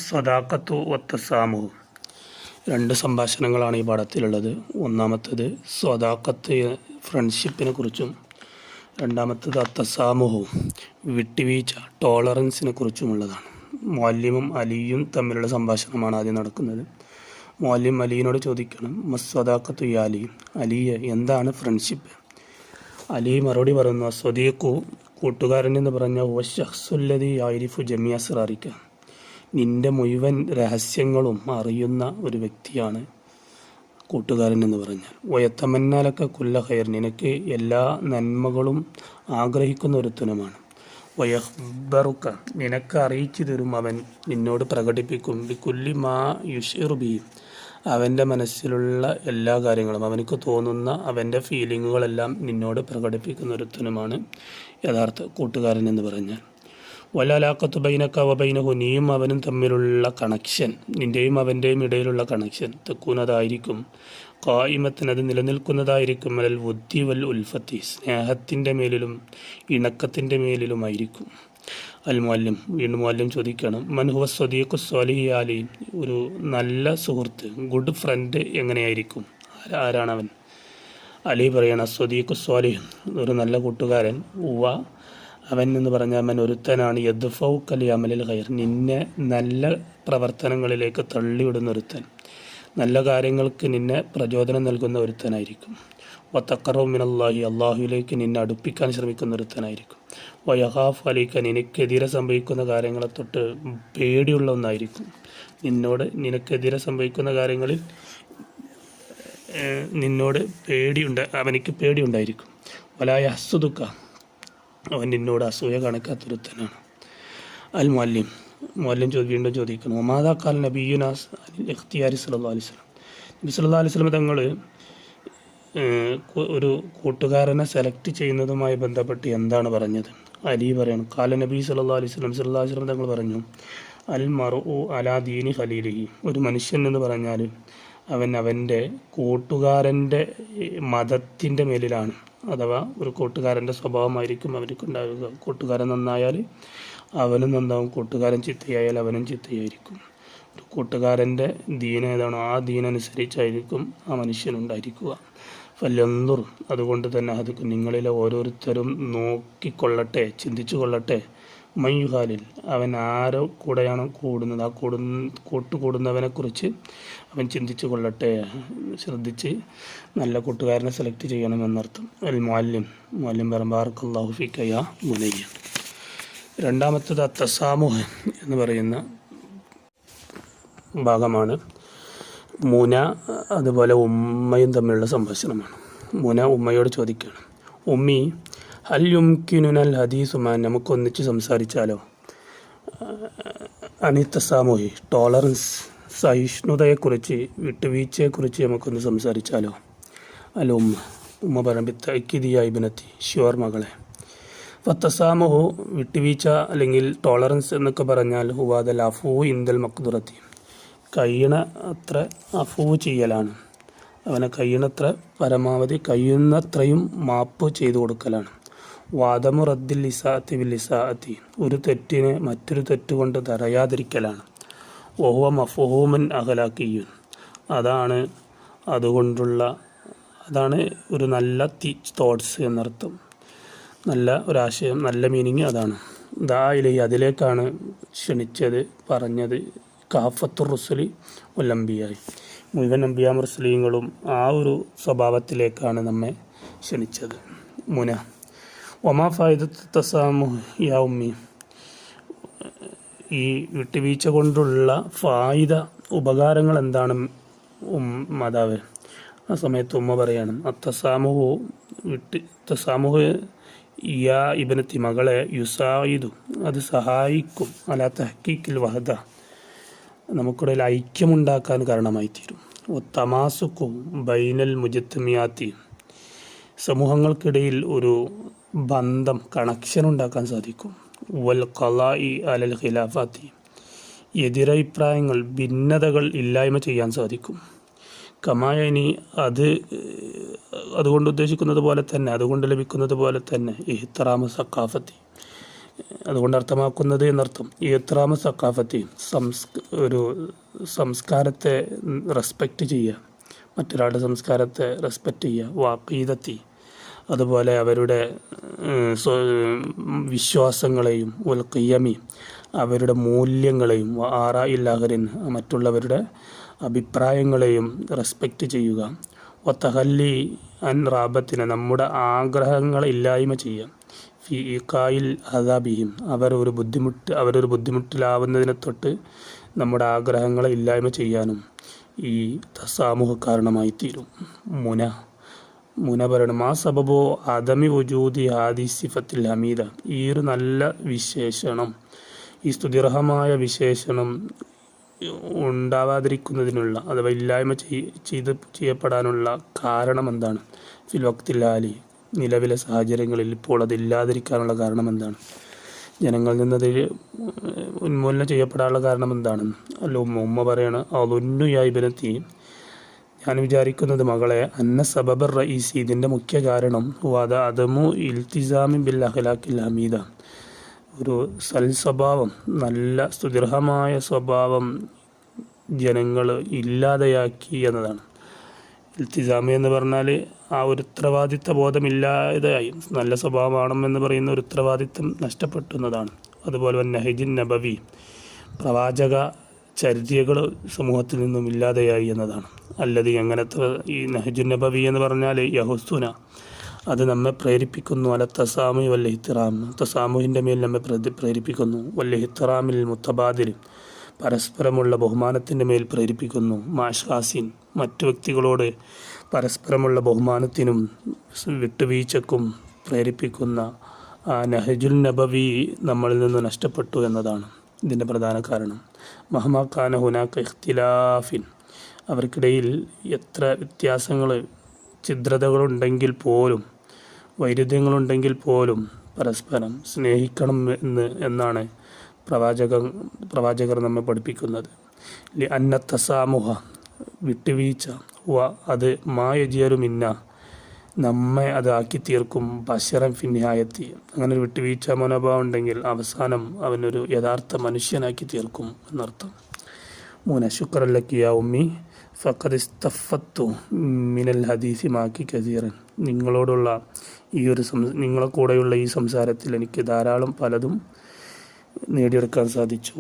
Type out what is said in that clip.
സ്വദാഖത്തു വത്തസാമുഹു. രണ്ട് സംഭാഷണങ്ങളാണ് ഈ പാഠത്തിലുള്ളത്. ഒന്നാമത്തേത് സ്വദാഖത്ത് ഫ്രണ്ട്ഷിപ്പിനെ കുറിച്ചും രണ്ടാമത്തേത് അത്തസാമുഹു വിട്ടുവീഴ്ച ടോളറൻസിനെ കുറിച്ചുമുള്ളതാണ്. മുഅല്ലിമും അലിയും തമ്മിലുള്ള സംഭാഷണമാണ് ആദ്യം നടക്കുന്നത്. മുഅല്ലിം അലിയിനോട് ചോദിക്കണം, മസ്വദാഖത്തു യാ അലി, അലിയെ എന്താണ് ഫ്രണ്ട്ഷിപ്പ്? അലി മറുപടി പറയുന്നു, സ്വദീഖു കൂട്ടുകാരൻ എന്ന് പറഞ്ഞ ഷഖ്സുല്ലദി യഅരിഫു ജമിഅ അസ്റാരിക, നിൻ്റെ മുഴുവൻ രഹസ്യങ്ങളും അറിയുന്ന ഒരു വ്യക്തിയാണ് കൂട്ടുകാരൻ എന്ന് പറഞ്ഞാൽ. വയത്തമന്നാലൊക്കെ കുല്ല ഖൈർ, നിനക്ക് എല്ലാ നന്മകളും ആഗ്രഹിക്കുന്ന ഒരുത്തനുമാണ്. വയഖ്ബറുക, നിനക്ക് അറിയിച്ചു തരും അവൻ, നിന്നോട് പ്രകടിപ്പിക്കും. ബികുല്ലി മാ യുഷിറു ബി, അവൻ്റെ മനസ്സിലുള്ള എല്ലാ കാര്യങ്ങളും, അവനക്ക് തോന്നുന്ന അവൻ്റെ ഫീലിങ്ങുകളെല്ലാം നിന്നോട് പ്രകടിപ്പിക്കുന്ന ഒരുത്തനുമാണ് യഥാർത്ഥ കൂട്ടുകാരൻ എന്ന് പറഞ്ഞാൽ. വലാലാഖത്തു ബൈനക വബൈനഹു, നീയും അവനും തമ്മിലുള്ള കണക്ഷൻ, നിൻ്റെയും അവൻ്റെയും ഇടയിലുള്ള കണക്ഷൻ തെക്കൂനതായിരിക്കും. ഖായിമത്തിന്, അത് നിലനിൽക്കുന്നതായിരിക്കും. അലൽ വുദ്ദി വൽ ഉൽഫത്തി, സ്നേഹത്തിൻ്റെ മേലിലും ഇണക്കത്തിൻ്റെ മേലിലുമായിരിക്കും. അൽ മുഅല്ലിം, വീണ്ടും മുഅല്ലിം ചോദിക്കണം, മൻ ഹുവ സ്വദീഖു സ്വാലിഹി അലി, ഒരു നല്ല സുഹൃത്ത്, ഗുഡ് ഫ്രണ്ട് എങ്ങനെയായിരിക്കും, ആരാണവൻ? അലി പറയണം, സ്വദീഖു സ്വാലിഹ്, ഒരു നല്ല കൂട്ടുകാരൻ, ഉവ അവൻ എന്ന് പറഞ്ഞാൽ അവൻ ഒരുത്തനാണ്, യദ്ഫൗ കലി അമലിൽ ഖൈർ, നിന്നെ നല്ല പ്രവർത്തനങ്ങളിലേക്ക് തള്ളിവിടുന്ന ഒരുത്തൻ, നല്ല കാര്യങ്ങൾക്ക് നിന്നെ പ്രചോദനം നൽകുന്ന ഒരുത്തനായിരിക്കും. വതഖറു മിനല്ലാഹി, അള്ളാഹുവിലേക്ക് നിന്നെ അടുപ്പിക്കാൻ ശ്രമിക്കുന്ന ഒരുത്തനായിരിക്കും. വയഖാഫ് അലൈക, നിനക്കെതിരെ സംഭവിക്കുന്ന കാര്യങ്ങളെ തൊട്ട് പേടിയുള്ള ഒന്നായിരിക്കും. നിനക്കെതിരെ സംഭവിക്കുന്ന കാര്യങ്ങളിൽ നിന്നോട് അവനിക്ക് പേടിയുണ്ടായിരിക്കും. വലാ യഹ്സുദുക, അവൻ നിന്നോട് അസൂയ കാണിക്കാത്തൊരുത്തനാണ്. അൽ മുഅല്ലിം, വീണ്ടും ചോദിക്കുന്നു, ഒമാദാ ഖാൽ നബിയുനാ ഇഖ്തിയാരി സല്ലല്ലാഹു അലൈഹി വസല്ലം, നബി സല്ലല്ലാഹു അലൈഹി വസല്ലം തങ്ങൾ ഒരു കൂട്ടുകാരനെ സെലക്ട് ചെയ്യുന്നതുമായി ബന്ധപ്പെട്ട് എന്താണ് പറഞ്ഞത്? അലി പറയണം, ഖാല നബി സല്ലല്ലാഹു അലൈഹി വസല്ലം തങ്ങൾ പറഞ്ഞു, അൽ മർഉ അലാ ദീനി ഖലീലിഹി, ഒരു മനുഷ്യൻ എന്ന് പറഞ്ഞാൽ അവൻ അവൻ്റെ കൂട്ടുകാരൻ്റെ മതത്തിൻ്റെ മേലിലാണ്. അഥവാ ഒരു കൂട്ടുകാരൻ്റെ സ്വഭാവമായിരിക്കും അവർക്കുണ്ടാവുക. കൂട്ടുകാരൻ നന്നായാൽ അവനും നന്നാവും, കൂട്ടുകാരൻ ചിത്തയായാൽ അവനും ചിത്തയായിരിക്കും. ഒരു കൂട്ടുകാരൻ്റെ ദീൻ ഏതാണോ ആ ദീനനുസരിച്ചായിരിക്കും ആ മനുഷ്യനുണ്ടായിരിക്കുക. ഫല്യൻദുർ, അതുകൊണ്ട് തന്നെ അത് നിങ്ങളിലെ ഓരോരുത്തരും നോക്കിക്കൊള്ളട്ടെ, ചിന്തിച്ചു കൊള്ളട്ടെ, മയ്യുഹാലിൽ, അവൻ ആരോ കൂടെയാണോ കൂടുന്നത്, ആ കൂട്ടുകൂടുന്നവനെക്കുറിച്ച് അവൻ ചിന്തിച്ചു കൊള്ളട്ടെ, ശ്രദ്ധിച്ച് നല്ല കൂട്ടുകാരനെ സെലക്ട് ചെയ്യണമെന്നർത്ഥം. അൽ മുഅല്ലിം ബാറക്കല്ലാഹു ഫീക യാ മുനയ്യ. രണ്ടാമത്തേത് അത്തസാമുഹ് എന്ന് പറയുന്ന ഭാഗമാണ്. മുന അതുപോലെ ഉമ്മയും തമ്മിലുള്ള സംഭാഷണമാണ്. മുന ഉമ്മയോട് ചോദിക്കുകയാണ്, ഉമ്മി ഹൽ യുംകിനുനൽ ഹദീസുമാൻ, നമുക്കൊന്നിച്ച് സംസാരിച്ചാലോ? അനിത്തസാമുഹി, ടോളറൻസ്, സഹിഷ്ണുതയെക്കുറിച്ച്, വിട്ടുവീഴ്ചയെക്കുറിച്ച് നമുക്കൊന്ന് സംസാരിച്ചാലോ? അല്ല ഉമ്മ പറമ്പിത്തക്കിതിയ ഇബ്നത്തി, ഷ്യൂർ മകളെ. ഫത്തസാമുഹു, വിട്ടുവീഴ്ച അല്ലെങ്കിൽ ടോളറൻസ് എന്നൊക്കെ പറഞ്ഞാൽ ഹുവാദൽ അഫൂ ഇന്ദൽ മഖ്ദുറത്തി, കഴിയണ അത്ര അഫൂ ചെയ്യലാണ്. അവനെ കഴിയണത്ര പരമാവധി കഴിയുന്നത്രയും മാപ്പ് ചെയ്തു കൊടുക്കലാണ്. വാദമു റദ്ദിൽ ലിസാഅത്തി ബിൽ ലിസാഅത്തി, ഒരു തെറ്റിനെ മറ്റൊരു തെറ്റുകൊണ്ട് തടയാതിരിക്കലാണ്. വഹുവ മഫ്ഹൂമുൻ അഖ്ലാഖിയ്യുൻ, അതാണ് ഒരു നല്ല തോട്ട്സ് എന്നർത്ഥം, നല്ല ഒരാശയം, നല്ല മീനിങ് അതാണ്. അതിലേക്കാണ് ക്ഷണിച്ചത്, പറഞ്ഞത്. കാഫത്തുർ റുസുലി വല്ലംബിയായി, മുഴുവൻ അംബിയാ മുർസലീങ്ങളും ആ ഒരു സ്വഭാവത്തിലേക്കാണ് നമ്മെ ക്ഷണിച്ചത്. മുന ഒമാ ഫായിദത്തു തസാമുഹ് യാ ഉമ്മി, ഈ വിട്ടുവീഴ്ച കൊണ്ടുള്ള ഫായിദ, ഉപകാരങ്ങൾ എന്താണ് മാതാവ്? ആ സമയത്ത് ഉമ്മ പറയണം, തസാമുഹ് യാ ഇബ്നത്തി, മകളെ, യുസായിദു, അത് സഹായിക്കും, അലാ തഹ്ഖീഖിൽ വഹദ, നമുക്കിടയിൽ ഐക്യമുണ്ടാക്കാൻ കാരണമായി തീരും. തമാസുക്കും ബൈനൽ മുജത്തമിയാത്തി, സമൂഹങ്ങൾക്കിടയിൽ ഒരു ബന്ധം, കണക്ഷൻ ഉണ്ടാക്കാൻ സാധിക്കും. വൽ ഖലാഇ അലൽ ഖിലാഫാത്തി, എതിരഭിപ്രായങ്ങൾ, ഭിന്നതകൾ ഇല്ലായ്മ ചെയ്യാൻ സാധിക്കും. കമായനി, അതുകൊണ്ട് ഉദ്ദേശിക്കുന്നത് പോലെ തന്നെ, അതുകൊണ്ട് ലഭിക്കുന്നത് പോലെ തന്നെ, ഇഹ്തിറാമു സഖാഫത്തി, അതുകൊണ്ട് അർത്ഥമാക്കുന്നത് എന്നർത്ഥം. ഇഹ്തിറാമു സഖാഫത്തി, ഒരു സംസ്കാരത്തെ റെസ്പെക്റ്റ് ചെയ്യുക, മറ്റൊരാളുടെ സംസ്കാരത്തെ റെസ്പെക്റ്റ് ചെയ്യുക. വഅഖീദത്തി, അതുപോലെ അവരുടെ വിശ്വാസങ്ങളെയും, വൽ ഖിയമി, അവരുടെ മൂല്യങ്ങളെയും, ആറാഇൽ ആഖരിൻ, മറ്റുള്ളവരുടെ അഭിപ്രായങ്ങളെയും റെസ്പെക്റ്റ് ചെയ്യുക. വതഹല്ലി അൻ റാബത്തിനെ, നമ്മുടെ ആഗ്രഹങ്ങളെ ഇല്ലായ്മ ചെയ്യുക. ഫി ഇഖായിൽ അദാബിഹിം, അവരൊരു ബുദ്ധിമുട്ടിലാവുന്നതിനെ തൊട്ട് നമ്മുടെ ആഗ്രഹങ്ങളെ ഇല്ലായ്മ ചെയ്യാനും ഈ തസാമുഹ് കാരണമായി തീരും. മുന പറയണം, ആ സബബോ അദമി വജൂദി ഹാദി സിഫത്തിൽ ഹമീദ, ഈ ഒരു നല്ല വിശേഷണം, ഈ സ്തുതിർഹമായ വിശേഷണം ഉണ്ടാവാതിരിക്കുന്നതിനുള്ള, അഥവാ ഇല്ലായ്മ ചെയ്യപ്പെടാനുള്ള കാരണം എന്താണ്? ഫിൽ വക്തില്ലാലി, നിലവിലെ സാഹചര്യങ്ങളിൽ ഇപ്പോൾ അതില്ലാതിരിക്കാനുള്ള കാരണം എന്താണ്? ജനങ്ങളിൽ നിന്നത് ഉന്മൂലനം ചെയ്യപ്പെടാനുള്ള കാരണം എന്താണെന്ന്. അല്ല ഉമ്മ പറയാണ്, അതൊന്നു യായിബനത്തി, ഞാൻ വിചാരിക്കുന്നത് മകളെ, അന്ന സബബർ റഈസി, ഇതിൻ്റെ മുഖ്യ കാരണം വദ അദമു ഇൽത്തിസാമി ബിൽ അഖ്ലാഖിൽ ഹമീദ, ഒരു സ്വഭാവം, നല്ല സ്തുതിർഹമായ സ്വഭാവം ജനങ്ങൾ ഇല്ലാതെയാക്കി എന്നതാണ്. ഇൽത്തിസാമി എന്ന് പറഞ്ഞാൽ ആ ഒരു ഉത്തരവാദിത്ത ബോധമില്ലാതെയായി, നല്ല സ്വഭാവമാണെന്ന് പറയുന്ന ഒരു ഉത്തരവാദിത്തം നഷ്ടപ്പെട്ടുന്നതാണ്. അതുപോലെ നഹ്ജിൻ നബവി, പ്രവാചക ചര്യകൾ സമൂഹത്തിൽ നിന്നും ഇല്ലാതെയായി എന്നതാണ്. അല്ലത് എങ്ങനത്തെ ഈ നഹ്ജുൻ നബവി എന്ന് പറഞ്ഞാൽ യഹുസ്സുന, അത് നമ്മെ പ്രേരിപ്പിക്കുന്നു. അല്ല തസാമു വല്ല ഇഹ്തിറാം, തസാമുഹിൻ്റെ മേൽ നമ്മെ പ്രേരിപ്പിക്കുന്നു. വല്ല ഇഹ്തിറാമിൽ മുത്തബാദിൽ, പരസ്പരമുള്ള ബഹുമാനത്തിൻ്റെ മേൽ പ്രേരിപ്പിക്കുന്നു. മാഷ്ഹാസിൻ, മറ്റു വ്യക്തികളോട് പരസ്പരമുള്ള ബഹുമാനത്തിനും വിട്ടുവീഴ്ചക്കും പ്രേരിപ്പിക്കുന്ന ആ നഹ്ജുൽ നബവി നമ്മളിൽ നിന്ന് നഷ്ടപ്പെട്ടു എന്നതാണ് ഇതിൻ്റെ പ്രധാന കാരണം. മഹ്മാക്കാന ഹുനാക ഇഖ്തിലാഫിൻ, അവർക്കിടയിൽ എത്ര വ്യത്യാസങ്ങൾ, ഛിദ്രതകളുണ്ടെങ്കിൽ പോലും, വൈരുദ്ധ്യങ്ങളുണ്ടെങ്കിൽ പോലും പരസ്പരം സ്നേഹിക്കണം എന്നാണ് പ്രവാചകർ നമ്മെ പഠിപ്പിക്കുന്നത്. ലി അന്ന തസാമുഹ, വിട്ടുവീഴ്ച, അത് മായജിയറുമിന്ന, നമ്മെ അത് ആക്കി തീർക്കും. ബശറൻ ഫിന്നിഹായത്തി, അങ്ങനെ ഒരു വിട്ടുവീഴ്ച മനോഭാവം ഉണ്ടെങ്കിൽ അവസാനം അവനൊരു യഥാർത്ഥ മനുഷ്യനാക്കി തീർക്കും എന്നർത്ഥം. ശുക്രല്ലക്കിയ ഉമ്മി ഫഖദ് ഇസ്തഫത്തു മിനൽ ഹദീസി മാക്കി കസീറൻ, നിങ്ങളോടുള്ള ഈ ഒരു നിങ്ങളെ കൂടെയുള്ള ഈ സംസാരത്തിൽ എനിക്ക് ധാരാളം പലതും നേടിയെടുക്കാൻ സാധിച്ചു.